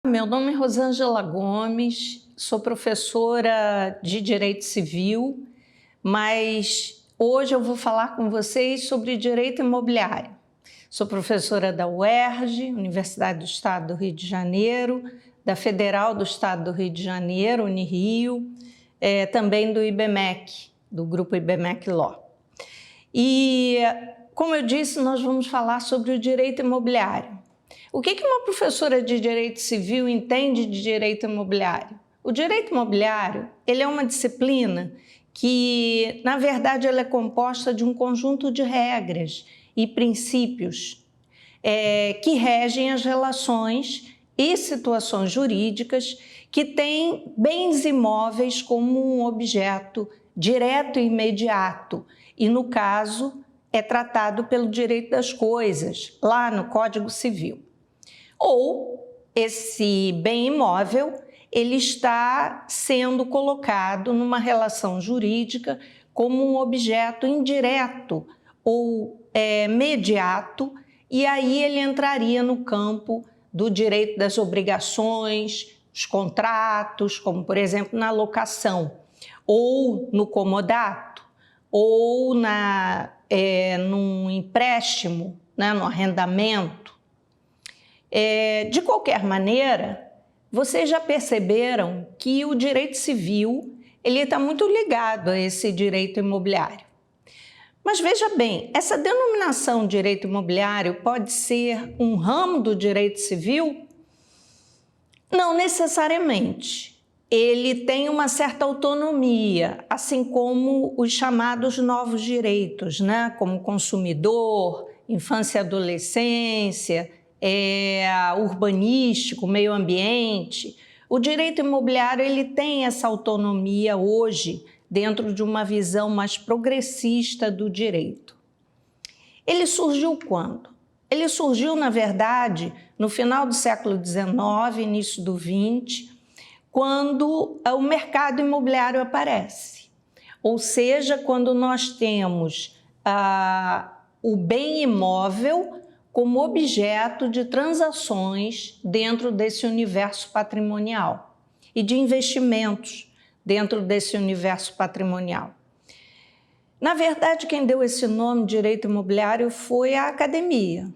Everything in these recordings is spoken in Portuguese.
Meu nome é Rosângela Gomes, sou professora de Direito Civil, mas hoje eu vou falar com vocês sobre Direito Imobiliário. Sou professora da UERJ, Universidade do Estado do Rio de Janeiro, da Federal do Estado do Rio de Janeiro, Unirio, também do IBMEC, do grupo IBMEC Law. E, como eu disse, nós vamos falar sobre o direito imobiliário. O que uma professora de Direito Civil entende de Direito Imobiliário? O Direito Imobiliário, ele é uma disciplina que, na verdade, ela é composta de um conjunto de regras e princípios que regem as relações e situações jurídicas que têm bens imóveis como um objeto direto e imediato e, no caso, é tratado pelo direito das coisas, lá no Código Civil. Ou esse bem imóvel, ele está sendo colocado numa relação jurídica como um objeto indireto ou mediato, e aí ele entraria no campo do direito das obrigações, os contratos, como por exemplo na locação, ou no comodato, ou num empréstimo, no arrendamento. De qualquer maneira, vocês já perceberam que o direito civil ele está muito ligado a esse direito imobiliário. Mas veja bem, essa denominação direito imobiliário pode ser um ramo do direito civil? Não necessariamente. Ele tem uma certa autonomia, assim como os chamados novos direitos, como consumidor, infância e adolescência, urbanístico, meio ambiente. O direito imobiliário ele tem essa autonomia hoje dentro de uma visão mais progressista do direito. Ele surgiu quando? Ele surgiu, na verdade, no final do século XIX, início do XX, quando o mercado imobiliário aparece. Ou seja, quando nós temos o bem imóvel como objeto de transações dentro desse universo patrimonial e de investimentos dentro desse universo patrimonial. Na verdade, quem deu esse nome direito imobiliário foi a academia,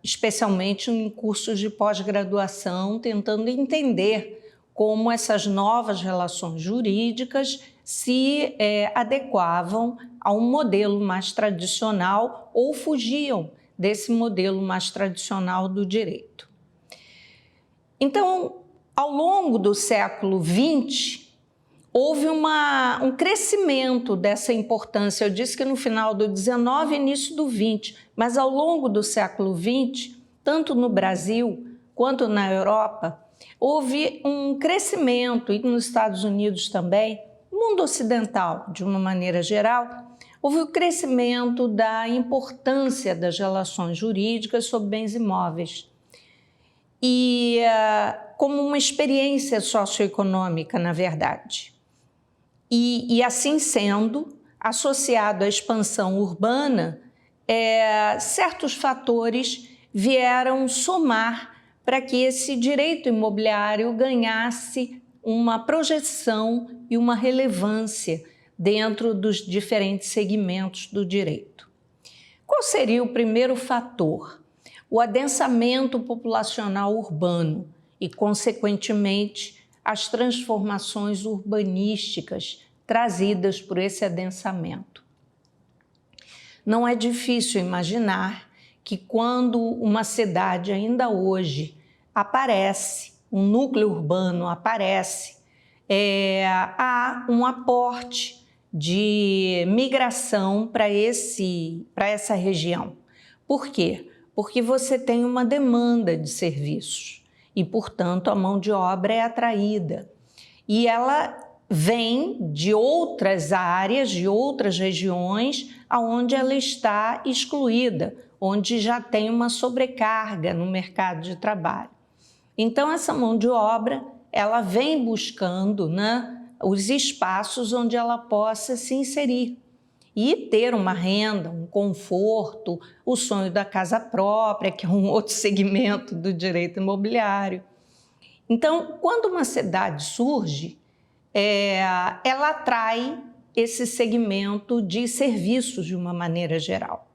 especialmente em cursos de pós-graduação, tentando entender como essas novas relações jurídicas se adequavam a um modelo mais tradicional ou fugiam desse modelo mais tradicional do direito. Então, ao longo do século XX, houve um crescimento dessa importância. Eu disse que no final do XIX e início do XX, mas ao longo do século XX, tanto no Brasil quanto na Europa, houve um crescimento, e nos Estados Unidos também, no mundo ocidental, de uma maneira geral, houve o crescimento da importância das relações jurídicas sobre bens imóveis. E como uma experiência socioeconômica, na verdade. E assim sendo, associado à expansão urbana, certos fatores vieram somar para que esse direito imobiliário ganhasse uma projeção e uma relevância dentro dos diferentes segmentos do direito. Qual seria o primeiro fator? O adensamento populacional urbano e, consequentemente, as transformações urbanísticas trazidas por esse adensamento. Não é difícil imaginar que quando uma cidade ainda hoje aparece, um núcleo urbano aparece, há um aporte de migração para essa região. Por quê? Porque você tem uma demanda de serviços e, portanto, a mão de obra é atraída. E ela vem de outras áreas, de outras regiões, onde ela está excluída, onde já tem uma sobrecarga no mercado de trabalho. Então, essa mão de obra, ela vem buscando os espaços onde ela possa se inserir e ter uma renda, um conforto, o sonho da casa própria, que é um outro segmento do direito imobiliário. Então, quando uma cidade surge, ela atrai esse segmento de serviços de uma maneira geral.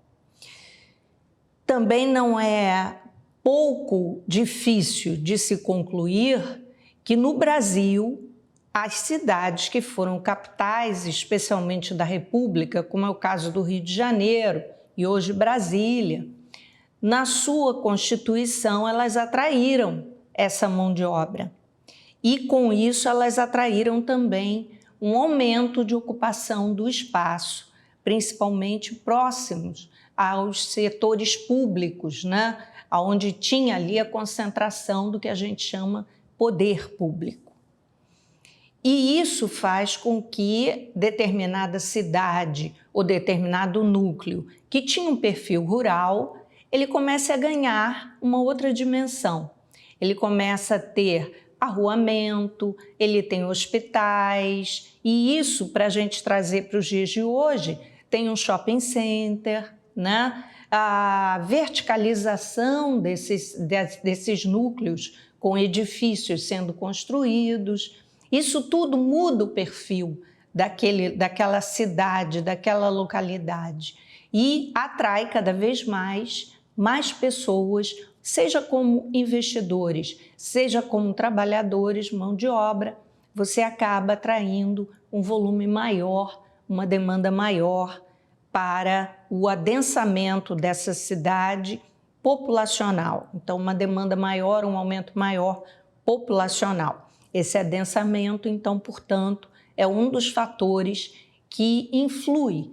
Também não é pouco difícil de se concluir que no Brasil, as cidades que foram capitais, especialmente da República, como é o caso do Rio de Janeiro e hoje Brasília, na sua Constituição elas atraíram essa mão de obra. E com isso elas atraíram também um aumento de ocupação do espaço, principalmente próximos aos setores públicos, né? Onde tinha ali a concentração do que a gente chama poder público. E isso faz com que determinada cidade ou determinado núcleo que tinha um perfil rural, ele comece a ganhar uma outra dimensão. Ele começa a ter arruamento, ele tem hospitais, e isso, para a gente trazer para os dias de hoje, tem um shopping center, a verticalização desses núcleos com edifícios sendo construídos. Isso tudo muda o perfil daquela cidade, daquela localidade e atrai cada vez mais pessoas, seja como investidores, seja como trabalhadores, mão de obra. Você acaba atraindo um volume maior, uma demanda maior para o adensamento dessa cidade populacional. Então, uma demanda maior, um aumento maior populacional. Esse adensamento, então, portanto, é um dos fatores que influi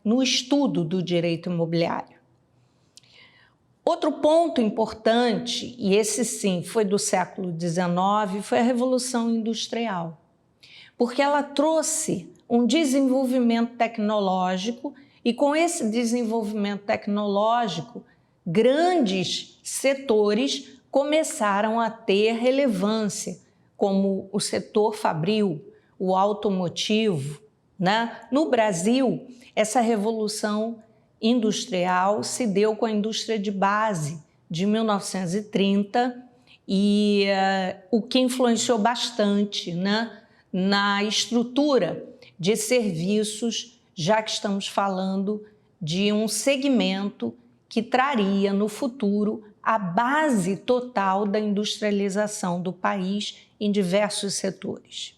no estudo do direito imobiliário. Outro ponto importante, e esse sim foi do século XIX, foi a Revolução Industrial, porque ela trouxe um desenvolvimento tecnológico e com esse desenvolvimento tecnológico, grandes setores começaram a ter relevância, como o setor fabril, o automotivo, né? No Brasil, essa revolução industrial se deu com a indústria de base de 1930 e o que influenciou bastante, né, na estrutura de serviços, já que estamos falando de um segmento que traria no futuro a base total da industrialização do país em diversos setores.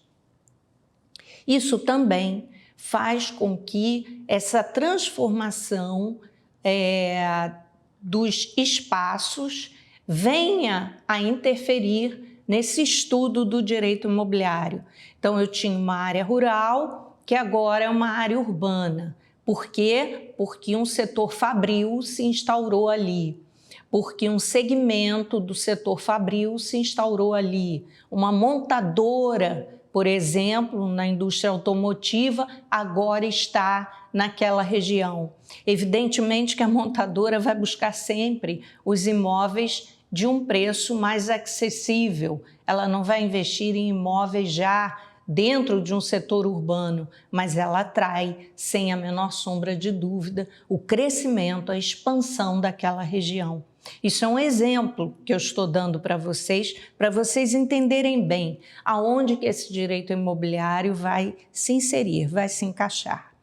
Isso também faz com que essa transformação dos espaços venha a interferir nesse estudo do direito imobiliário. Então, eu tinha uma área rural que agora é uma área urbana. Por quê? Porque um setor fabril se instaurou ali, porque um segmento do setor fabril se instaurou ali. Uma montadora, por exemplo, na indústria automotiva, agora está naquela região. Evidentemente que a montadora vai buscar sempre os imóveis de um preço mais acessível. Ela não vai investir em imóveis já dentro de um setor urbano, mas ela atrai, sem a menor sombra de dúvida, o crescimento, a expansão daquela região. Isso é um exemplo que eu estou dando para vocês entenderem bem aonde que esse direito imobiliário vai se inserir, vai se encaixar.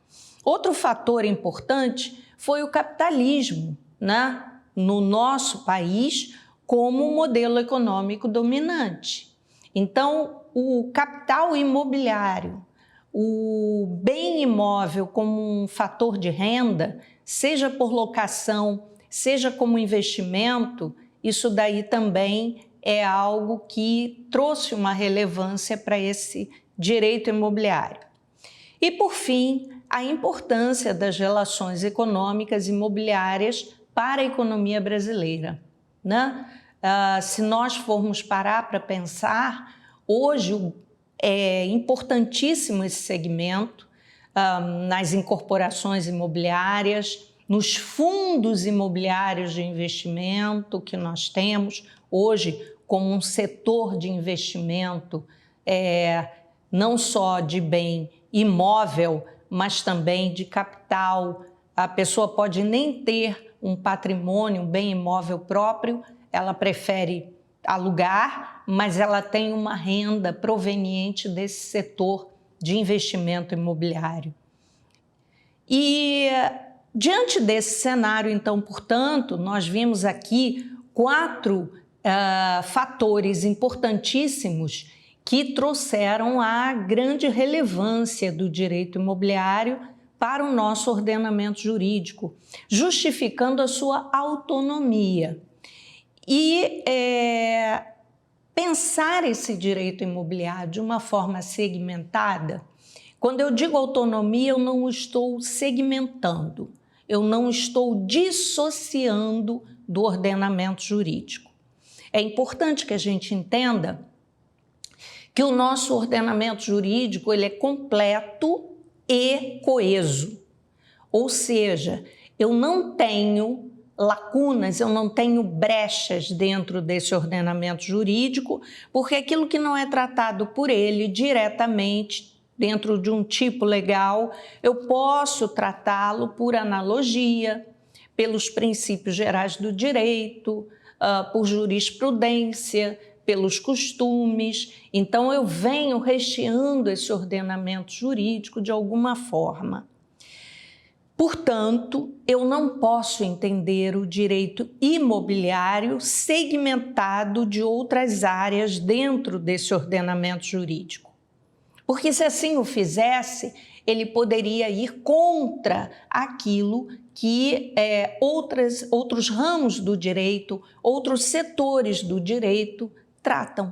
Outro fator importante foi o capitalismo, né, no nosso país como modelo econômico dominante. Então, o capital imobiliário, o bem imóvel como um fator de renda, seja por locação, seja como investimento, isso daí também é algo que trouxe uma relevância para esse direito imobiliário. E, por fim, a importância das relações econômicas e imobiliárias para a economia brasileira, né? Se nós formos parar para pensar, hoje é importantíssimo esse segmento nas incorporações imobiliárias, nos fundos imobiliários de investimento que nós temos hoje como um setor de investimento não só de bem imóvel, mas também de capital. A pessoa pode nem ter um patrimônio, um bem imóvel próprio, ela prefere alugar, mas ela tem uma renda proveniente desse setor de investimento imobiliário. E diante desse cenário, então, portanto, nós vimos aqui 4 fatores importantíssimos que trouxeram a grande relevância do direito imobiliário para o nosso ordenamento jurídico, justificando a sua autonomia. E pensar esse direito imobiliário de uma forma segmentada, quando eu digo autonomia, eu não estou segmentando, eu não estou dissociando do ordenamento jurídico. É importante que a gente entenda que o nosso ordenamento jurídico ele é completo e coeso, ou seja, eu não tenho lacunas, eu não tenho brechas dentro desse ordenamento jurídico, porque aquilo que não é tratado por ele diretamente dentro de um tipo legal, eu posso tratá-lo por analogia, pelos princípios gerais do direito, por jurisprudência, pelos costumes. Então, eu venho recheando esse ordenamento jurídico de alguma forma. Portanto, eu não posso entender o direito imobiliário segmentado de outras áreas dentro desse ordenamento jurídico. Porque se assim o fizesse, ele poderia ir contra aquilo que outros ramos do direito, outros setores do direito tratam.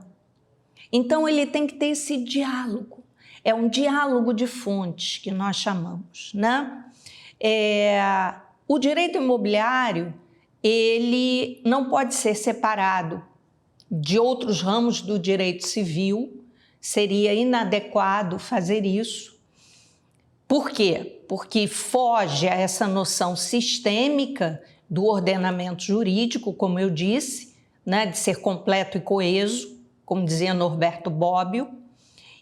Então, ele tem que ter esse diálogo. É um diálogo de fontes que nós chamamos, né? O direito imobiliário, ele não pode ser separado de outros ramos do direito civil, seria inadequado fazer isso. Por quê? Porque foge a essa noção sistêmica do ordenamento jurídico, como eu disse, né, de ser completo e coeso, como dizia Norberto Bobbio,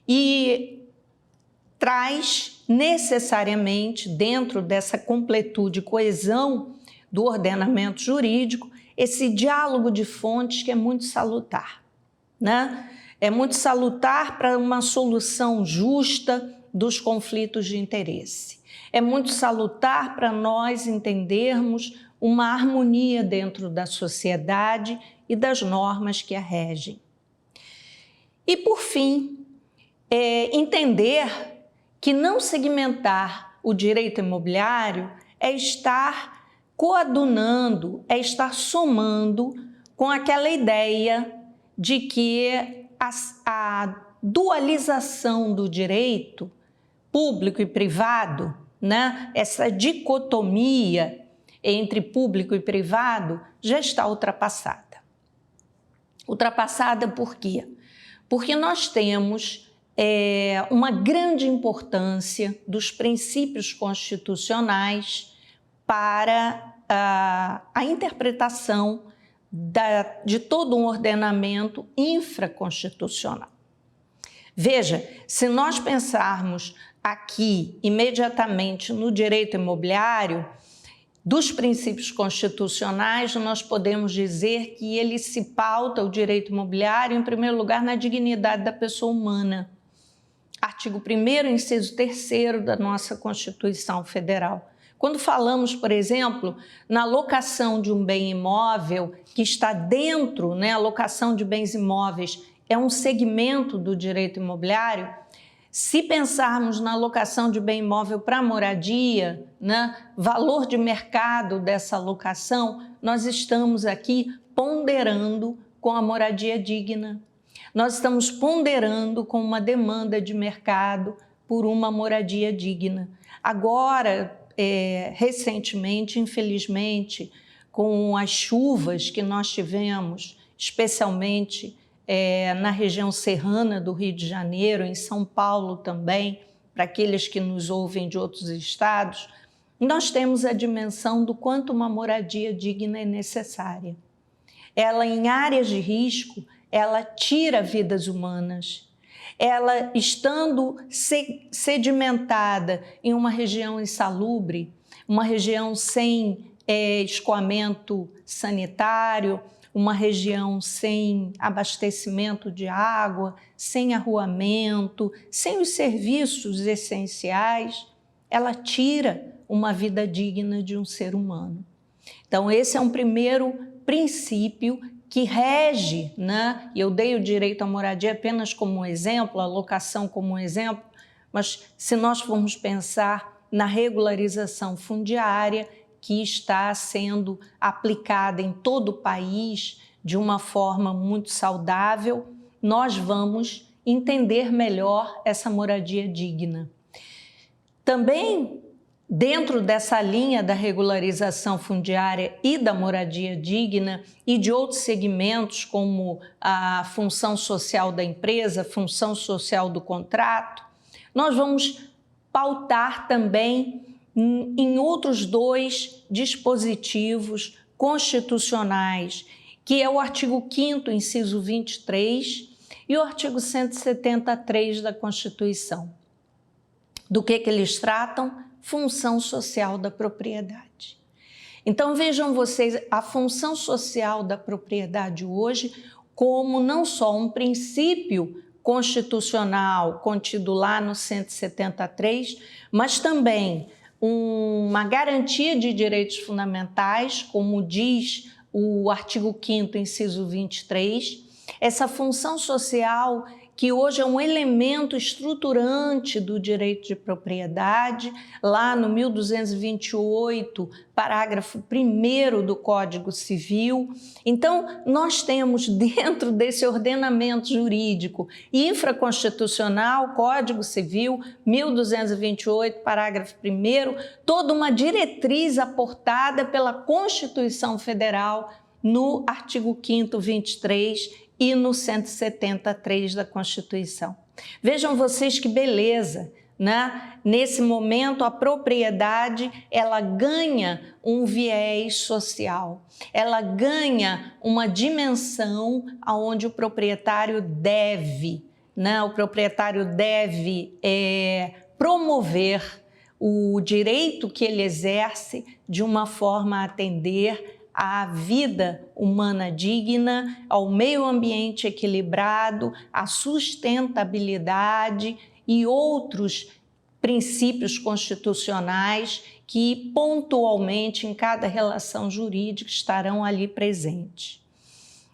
e traz necessariamente, dentro dessa completude e coesão do ordenamento jurídico, esse diálogo de fontes que é muito salutar, né? É muito salutar para uma solução justa dos conflitos de interesse. É muito salutar para nós entendermos uma harmonia dentro da sociedade e das normas que a regem. E, por fim, entender que não segmentar o direito imobiliário é estar coadunando, é estar somando com aquela ideia de que a dualização do direito público e privado, né, essa dicotomia entre público e privado já está ultrapassada. Ultrapassada por quê? Porque nós temos uma grande importância dos princípios constitucionais para a interpretação de todo um ordenamento infraconstitucional. Veja, se nós pensarmos aqui imediatamente no direito imobiliário, dos princípios constitucionais, nós podemos dizer que ele se pauta, o direito imobiliário, em primeiro lugar, na dignidade da pessoa humana. Artigo 1º, inciso 3º da nossa Constituição Federal. Quando falamos, por exemplo, na locação de um bem imóvel que está dentro, né, a locação de bens imóveis é um segmento do direito imobiliário, se pensarmos na locação de bem imóvel para moradia, né, valor de mercado dessa locação, nós estamos aqui ponderando com a moradia digna. Nós estamos ponderando com uma demanda de mercado por uma moradia digna. Agora, recentemente, infelizmente, com as chuvas que nós tivemos, especialmente na região serrana do Rio de Janeiro, em São Paulo também, para aqueles que nos ouvem de outros estados, nós temos a dimensão do quanto uma moradia digna é necessária. Ela, em áreas de risco, ela tira vidas humanas. ela estando sedimentada em uma região insalubre, uma região sem escoamento sanitário, uma região sem abastecimento de água, sem arruamento, sem os serviços essenciais, ela tira uma vida digna de um ser humano. Então, esse é um primeiro princípio que rege, né? Eu dei o direito à moradia apenas como um exemplo, a locação como um exemplo, mas se nós formos pensar na regularização fundiária que está sendo aplicada em todo o país de uma forma muito saudável, nós vamos entender melhor essa moradia digna. Também, dentro dessa linha da regularização fundiária e da moradia digna e de outros segmentos como a função social da empresa, função social do contrato, nós vamos pautar também em outros dois dispositivos constitucionais, que é o artigo 5º, inciso 23, e o artigo 173 da Constituição. Do que eles tratam? Função social da propriedade. Então, vejam vocês a função social da propriedade hoje como não só um princípio constitucional contido lá no 173, mas também uma garantia de direitos fundamentais, como diz o artigo 5º, inciso 23, essa função social que hoje é um elemento estruturante do direito de propriedade, lá no 1228, parágrafo 1º do Código Civil. Então, nós temos dentro desse ordenamento jurídico infraconstitucional, Código Civil, 1228, parágrafo 1º, toda uma diretriz aportada pela Constituição Federal no artigo 5º, 23, e no 173 da Constituição. Vejam vocês que beleza, né? Nesse momento, a propriedade, ela ganha um viés social, ela ganha uma dimensão onde o proprietário deve, né? O proprietário deve promover o direito que ele exerce de uma forma a atender à vida humana digna, ao meio ambiente equilibrado, à sustentabilidade e outros princípios constitucionais que pontualmente em cada relação jurídica estarão ali presentes.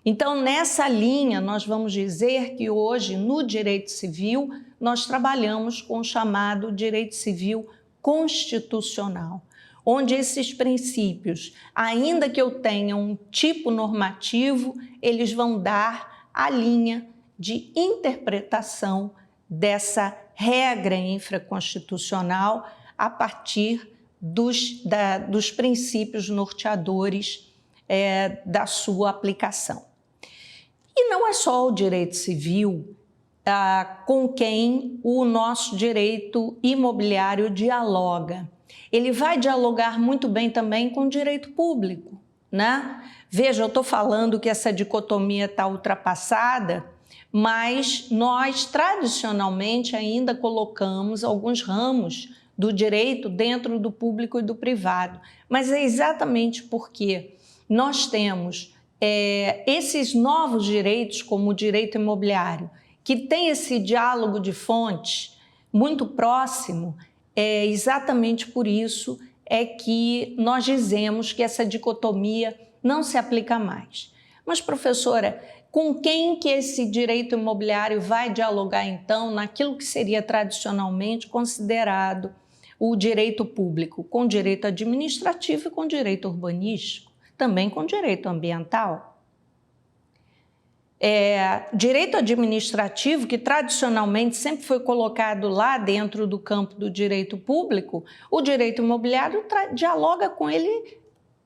Então, nessa linha, nós vamos dizer que hoje, no direito civil, nós trabalhamos com o chamado direito civil constitucional, onde esses princípios, ainda que eu tenha um tipo normativo, eles vão dar a linha de interpretação dessa regra infraconstitucional a partir dos princípios norteadores da sua aplicação. E não é só o direito civil com quem o nosso direito imobiliário dialoga. Ele vai dialogar muito bem também com o direito público, né? Veja, eu estou falando que essa dicotomia está ultrapassada, mas nós tradicionalmente ainda colocamos alguns ramos do direito dentro do público e do privado. Mas é exatamente porque nós temos esses novos direitos, como o direito imobiliário, que tem esse diálogo de fontes muito próximo. É exatamente por isso que nós dizemos que essa dicotomia não se aplica mais. Mas, professora, com quem que esse direito imobiliário vai dialogar, então, naquilo que seria tradicionalmente considerado o direito público? Com o direito administrativo e com o direito urbanístico, também com o direito ambiental. Direito administrativo, que tradicionalmente sempre foi colocado lá dentro do campo do direito público, o direito imobiliário dialoga com ele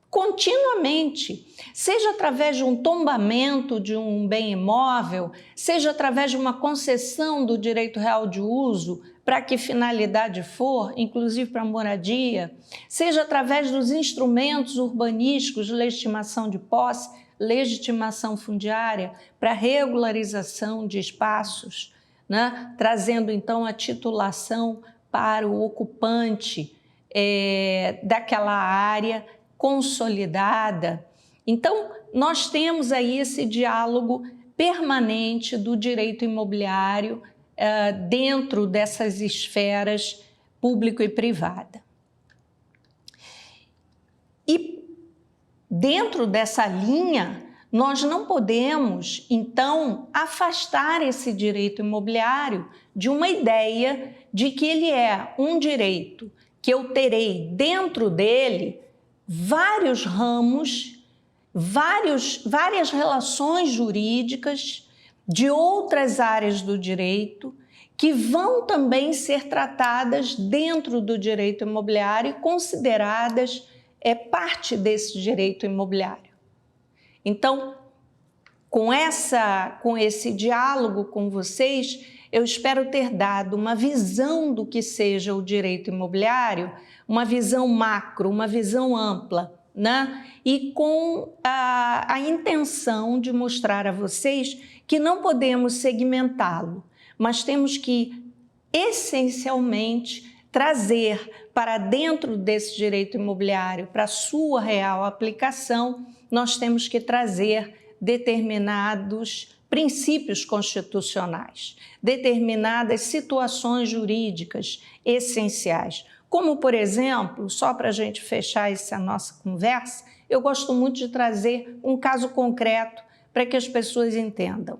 continuamente, seja através de um tombamento de um bem imóvel, seja através de uma concessão do direito real de uso, para que finalidade for, inclusive para moradia, seja através dos instrumentos urbanísticos, legitimação de posse, legitimação fundiária, para regularização de espaços né? Trazendo então a titulação para o ocupante daquela área consolidada. Então, nós temos aí esse diálogo permanente do direito imobiliário dentro dessas esferas público e privada. E dentro dessa linha, nós não podemos, então, afastar esse direito imobiliário de uma ideia de que ele é um direito que eu terei dentro dele vários ramos, várias relações jurídicas de outras áreas do direito que vão também ser tratadas dentro do direito imobiliário e consideradas parte desse direito imobiliário. Então, com esse diálogo com vocês, eu espero ter dado uma visão do que seja o direito imobiliário, uma visão macro, uma visão ampla, né? E com a intenção de mostrar a vocês que não podemos segmentá-lo, mas temos que, essencialmente, trazer para dentro desse direito imobiliário, para a sua real aplicação, nós temos que trazer determinados princípios constitucionais, determinadas situações jurídicas essenciais. Como, por exemplo, só para a gente fechar essa nossa conversa, eu gosto muito de trazer um caso concreto para que as pessoas entendam.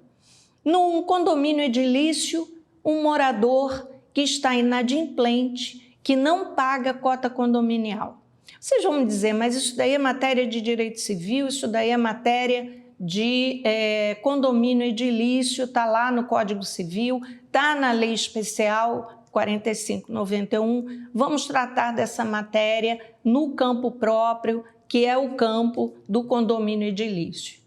Num condomínio edilício, um morador que está inadimplente, que não paga cota condominial. Vocês vão me dizer, mas isso daí é matéria de direito civil, isso daí é matéria de condomínio edilício, está lá no Código Civil, está na Lei Especial 4591. Vamos tratar dessa matéria no campo próprio, que é o campo do condomínio edilício.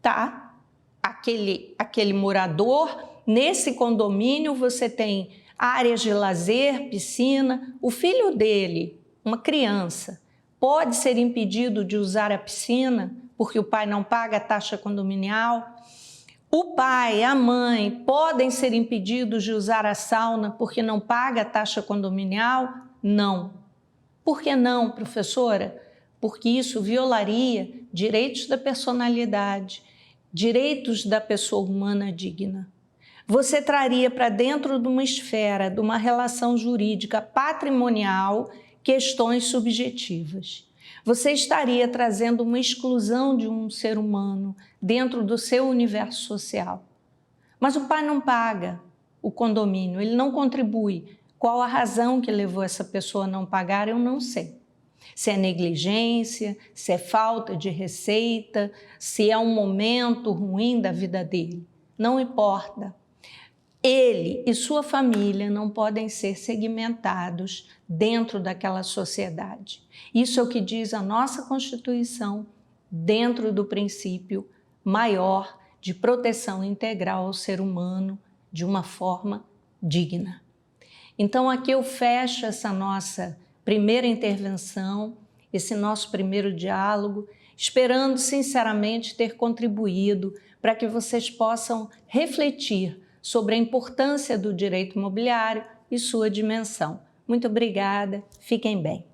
Tá? Aquele morador, nesse condomínio você tem áreas de lazer, piscina, o filho dele, uma criança, pode ser impedido de usar a piscina porque o pai não paga a taxa condominial. O pai, a mãe podem ser impedidos de usar a sauna porque não paga a taxa condominial? Não. Por que não, professora? Porque isso violaria direitos da personalidade, direitos da pessoa humana digna. Você traria para dentro de uma esfera, de uma relação jurídica patrimonial, questões subjetivas. Você estaria trazendo uma exclusão de um ser humano dentro do seu universo social. Mas o pai não paga o condomínio, ele não contribui. Qual a razão que levou essa pessoa a não pagar, eu não sei. Se é negligência, se é falta de receita, se é um momento ruim da vida dele. Não importa. Ele e sua família não podem ser segmentados dentro daquela sociedade. Isso é o que diz a nossa Constituição, dentro do princípio maior de proteção integral ao ser humano de uma forma digna. Então, aqui eu fecho essa nossa primeira intervenção, esse nosso primeiro diálogo, esperando sinceramente ter contribuído para que vocês possam refletir sobre a importância do direito imobiliário e sua dimensão. Muito obrigada, fiquem bem.